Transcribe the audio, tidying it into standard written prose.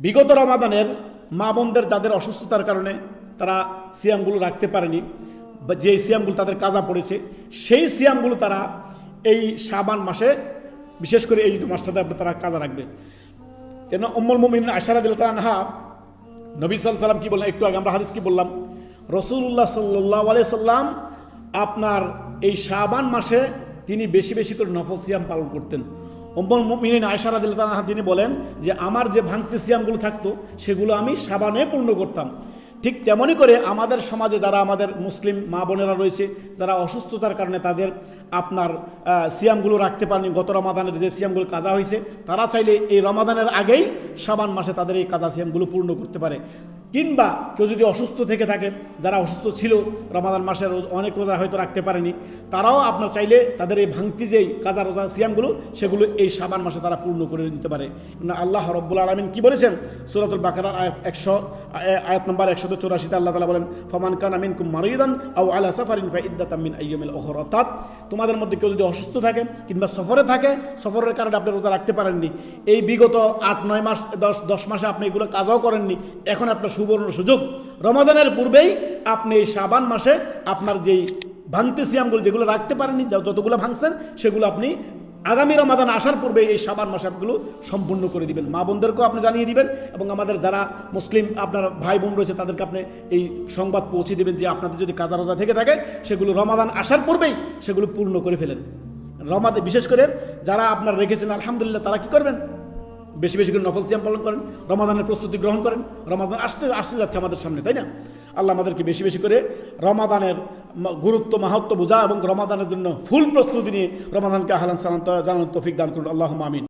বিগত রমাদানের মা বোনদের যাদের অসুস্থতার কারণে তারা সিয়ামগুলো রাখতে পারেনি, বা যে সিয়ামগুলো তাদের কাজা পড়েছে, সেই সিয়ামগুলো তারা এই শাবান মাসে, বিশেষ করে এই মাসটাতে তারা কাজা রাখবে। কেন উম্মুল মুমিনিন আয়েশা রাদিয়াল্লাহু আনহা নবী সাল্লাল্লাহু আলাইহি সাল্লাম কি বললেন, একটু আগে আমরা হাদিস কি বললাম, রাসূলুল্লাহ সাল্লাল্লাহু আলাইহি সাল্লাম আপনার এই শাবান মাসে তিনি বেশি বেশি করে নফল সিয়াম পালন করতেন। উম্মুল মুমিনিন আয়েশা রাদিয়াল্লাহু আনহা তিনি বলেন যে আমার যে ভাঙতি সিয়ামগুলো থাকতো সেগুলো আমি শাবানে পূর্ণ করতাম। ঠিক তেমনই করে আমাদের সমাজে যারা আমাদের মুসলিম মা বোনেরা রয়েছে, যারা অসুস্থতার কারণে তাদের আপনার সিয়ামগুলো রাখতে পারেনি, গত রমাদানের যে সিয়ামগুলো কাজা হয়েছে, তারা চাইলে এই রমাদানের আগেই শাবান মাসে তাদের এই কাজা সিয়ামগুলো পূর্ণ করতে পারে। কিংবা কেউ যদি অসুস্থ থেকে থাকে, যারা অসুস্থ ছিল রমাদান মাসের অনেক রোজা হয়তো রাখতে পারেনি, তারাও আপনার চাইলে তাদের এই ভাঙতি যেই কাজা রোজা সিয়ামগুলো সেগুলো এই শাবান মাসে তারা পূর্ণ করে নিতে পারে। আল্লাহ রাব্বুল আলামিন কি বলেছেন সূরাতুল বাকারার আয়াত নম্বর 184 আল্লাহ তাআলা বলেন, ফামান কানা মিনকুম মারিদান আও আলা সাফারিন ফাইদ্দাতাম মিন আইয়ামিল উখরা। অর্থাৎ তোমাদের মধ্যে কেউ যদি অসুস্থ থাকে কিংবা সফরে থাকে, সফরের কারণে আপনি রোজা রাখতে পারেননি, এই বিগত 8-9 মাস 10 মাসে আপনি এগুলো কাজও করেননি, এখন আপনার সুবর্ণ সুযোগ রমাদানের পূর্বেই আপনি এই শাবান মাসে আপনার যেই ভাঙতি সিয়ামগুলো যেগুলো রাখতে পারেননি, যতগুলো ভাঙছেন সেগুলো আপনি আগামী রমাদান আসার পূর্বে এই শাবান মাসে আপনিগুলো সম্পূর্ণ করে দিবেন। মা বোনদেরকেও আপনি জানিয়ে দিবেন এবং আমাদের যারা মুসলিম আপনার ভাই বোন রয়েছে তাদেরকে আপনি এই সংবাদ পৌঁছে দিবেন যে আপনাদের যদি কাজা রোজা থেকে থাকে সেগুলো রমাদান আসার পূর্বেই সেগুলো পূর্ণ করে ফেলেন। রমাদান বিশেষ করে যারা আপনার রেখেছেন আলহামদুলিল্লাহ, তারা কি করবেন, বেশি বেশি করে নফল সিয়াম পালন করেন, রমাদানের প্রস্তুতি গ্রহণ করেন। রমাদান আসতে যাচ্ছে আমাদের সামনে, তাই না? আল্লাহ আমাদেরকে বেশি বেশি করে রমাদানের গুরুত্ব মাহাত্ম্য বোঝা এবং রমাদানের জন্য ফুল প্রস্তুতি নিয়ে রমাদানকে আহলান সালাম জানানোর তৌফিক দান করুন। আল্লাহুম্মা আমিন।